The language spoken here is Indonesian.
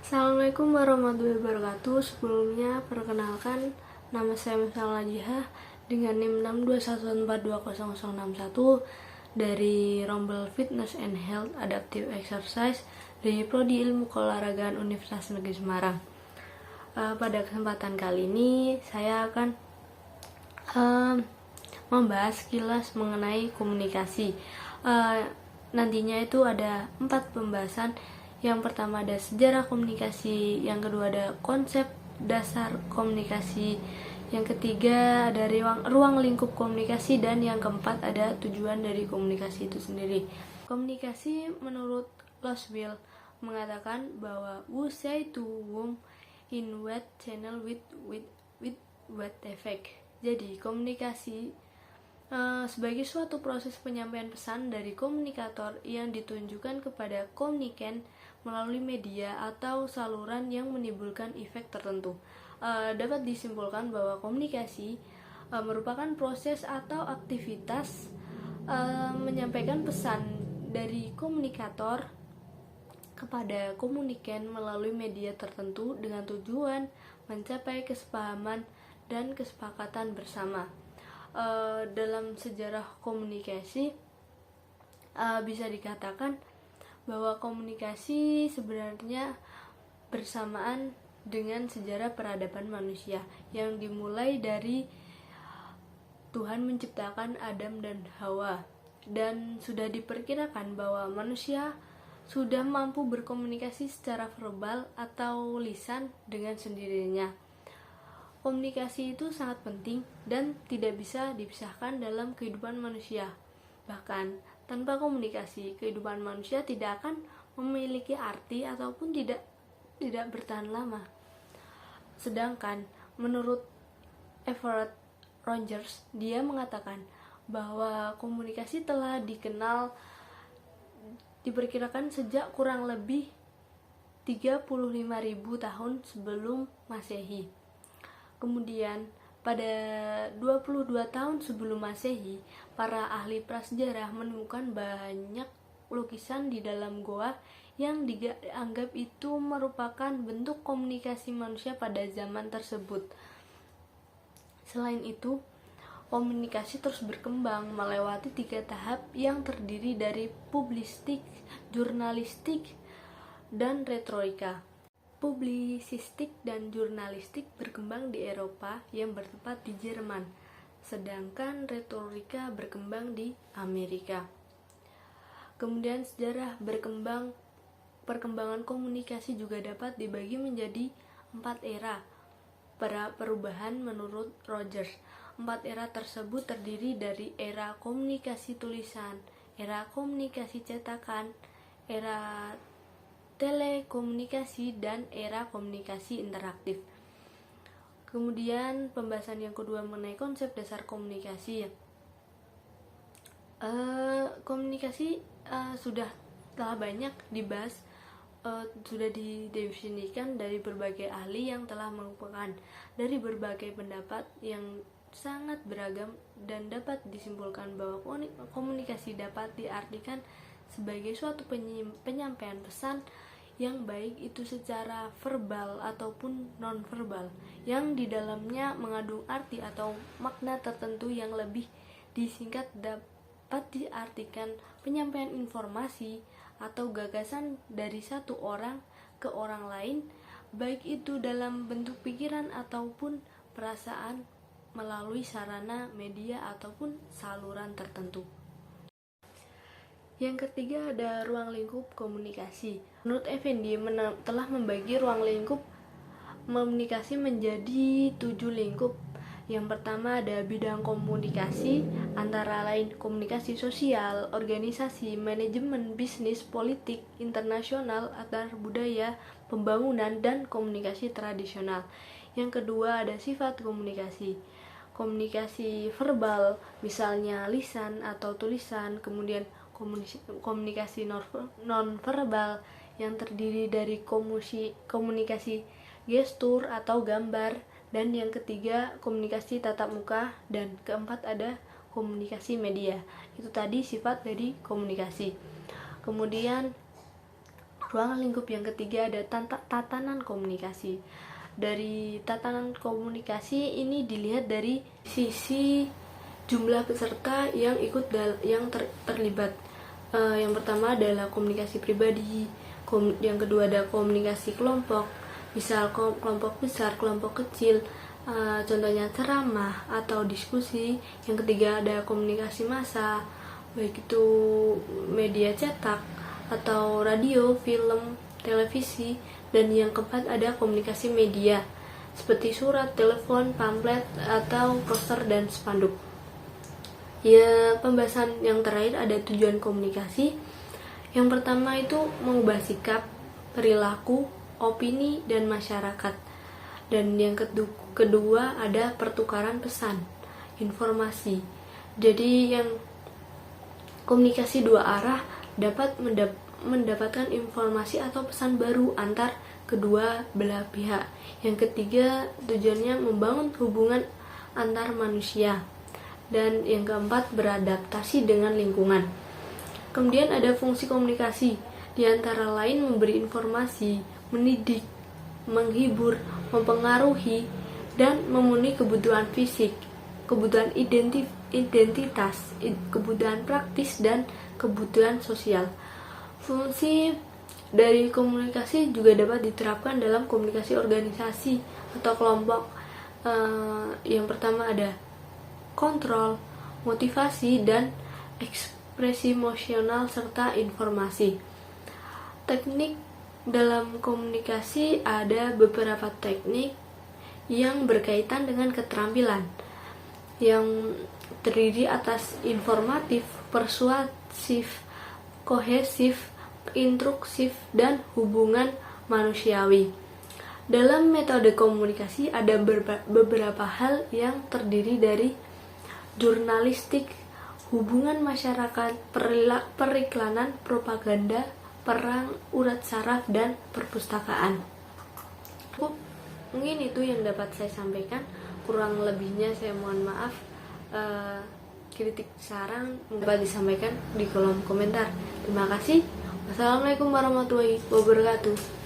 Assalamualaikum warahmatullahi wabarakatuh. Sebelumnya perkenalkan, nama saya Misal Najihah dengan NIM 621142061 dari Rombel Fitness and Health Adaptive Exercise dari Prodi Ilmu Keolahragaan Universitas Negeri Semarang. Pada kesempatan kali ini saya akan membahas sekilas mengenai komunikasi. Nantinya itu ada 4 pembahasan. Yang pertama ada sejarah komunikasi, yang kedua ada konsep dasar komunikasi, yang ketiga ada ruang lingkup komunikasi, dan yang keempat ada tujuan dari komunikasi itu sendiri. Komunikasi menurut Loswell mengatakan bahwa we say to whom in what channel with what effect. Jadi komunikasi sebagai suatu proses penyampaian pesan dari komunikator yang ditunjukkan kepada komunikan melalui media atau saluran yang menimbulkan efek tertentu. Dapat disimpulkan bahwa komunikasi merupakan proses atau aktivitas menyampaikan pesan dari komunikator kepada komunikan melalui media tertentu dengan tujuan mencapai kesepahaman dan kesepakatan bersama. Dalam sejarah komunikasi bisa dikatakan bahwa komunikasi sebenarnya bersamaan dengan sejarah peradaban manusia yang dimulai dari Tuhan menciptakan Adam dan Hawa, dan sudah diperkirakan bahwa manusia sudah mampu berkomunikasi secara verbal atau lisan dengan sendirinya. Komunikasi itu sangat penting dan tidak bisa dipisahkan dalam kehidupan manusia. Bahkan tanpa komunikasi, kehidupan manusia tidak akan memiliki arti ataupun tidak bertahan lama. Sedangkan menurut Everett Rogers, dia mengatakan bahwa komunikasi telah diperkirakan sejak kurang lebih 35.000 tahun sebelum Masehi. Kemudian pada 22 tahun sebelum Masehi, para ahli prasejarah menemukan banyak lukisan di dalam goa yang dianggap itu merupakan bentuk komunikasi manusia pada zaman tersebut. Selain itu, komunikasi terus berkembang melewati 3 tahap yang terdiri dari publistik, jurnalistik, dan retorika. Publisistik dan jurnalistik berkembang di Eropa yang bertempat di Jerman, sedangkan retorika berkembang di Amerika. Kemudian sejarah perkembangan komunikasi juga dapat dibagi menjadi 4 era perubahan menurut Rogers. 4 era tersebut terdiri dari era komunikasi tulisan, era komunikasi cetakan, era telekomunikasi, dan era komunikasi interaktif. Kemudian pembahasan yang kedua mengenai konsep dasar komunikasi. Komunikasi sudah telah banyak dibahas, sudah didefinisikan dari berbagai ahli yang telah mengumpulkan dari berbagai pendapat yang sangat beragam, dan dapat disimpulkan bahwa komunikasi dapat diartikan sebagai suatu penyampaian pesan yang baik itu secara verbal ataupun non-verbal, yang di dalamnya mengandung arti atau makna tertentu yang lebih disingkat. Dapat diartikan penyampaian informasi atau gagasan dari satu orang ke orang lain, baik itu dalam bentuk pikiran ataupun perasaan melalui sarana media ataupun saluran tertentu. Yang ketiga ada ruang lingkup komunikasi. Menurut Effendi telah membagi ruang lingkup komunikasi menjadi 7 lingkup. Yang pertama ada bidang komunikasi, antara lain komunikasi sosial, organisasi, manajemen, bisnis, politik, internasional, antar budaya, pembangunan, dan komunikasi tradisional. Yang kedua ada sifat komunikasi. Komunikasi verbal, misalnya lisan atau tulisan. Kemudian komunikasi non-verbal yang terdiri dari komunikasi gestur atau gambar, dan yang ketiga komunikasi tatap muka, dan keempat ada komunikasi media. Itu tadi sifat dari komunikasi. Kemudian Ruang lingkup yang ketiga ada tatanan komunikasi. Dari tatanan komunikasi ini dilihat dari sisi jumlah peserta yang terlibat. Yang pertama adalah komunikasi pribadi, yang kedua ada komunikasi kelompok, misal kelompok besar, kelompok kecil, contohnya ceramah atau diskusi. Yang ketiga ada komunikasi massa, baik itu media cetak atau radio, film, televisi. Dan yang keempat ada komunikasi media seperti surat, telepon, pamflet, atau poster dan spanduk. Ya, pembahasan yang terakhir ada tujuan komunikasi. Yang pertama itu mengubah sikap, perilaku, opini, dan masyarakat. Dan yang kedua ada pertukaran pesan, informasi. Jadi yang komunikasi dua arah dapat mendapatkan informasi atau pesan baru antar kedua belah pihak. Yang ketiga, tujuannya membangun hubungan antar manusia. Dan yang keempat, beradaptasi dengan lingkungan. Kemudian ada fungsi komunikasi, di antara lain memberi informasi, mendidik, menghibur, mempengaruhi, dan memenuhi kebutuhan fisik, kebutuhan identitas, kebutuhan praktis, dan kebutuhan sosial. Fungsi dari komunikasi juga dapat diterapkan dalam komunikasi organisasi atau kelompok. Yang pertama ada kontrol, motivasi, dan ekspresi emosional serta informasi. Teknik dalam komunikasi ada beberapa teknik yang berkaitan dengan keterampilan yang terdiri atas informatif, persuasif, kohesif, instruksif, dan hubungan manusiawi. Dalam metode komunikasi ada beberapa hal yang terdiri dari jurnalistik, hubungan masyarakat, periklanan, propaganda, perang, urat saraf, dan perpustakaan. Mungkin itu yang dapat saya sampaikan. Kurang lebihnya saya mohon maaf. Kritik saran dapat disampaikan di kolom komentar. Terima kasih. Wassalamualaikum warahmatullahi wabarakatuh.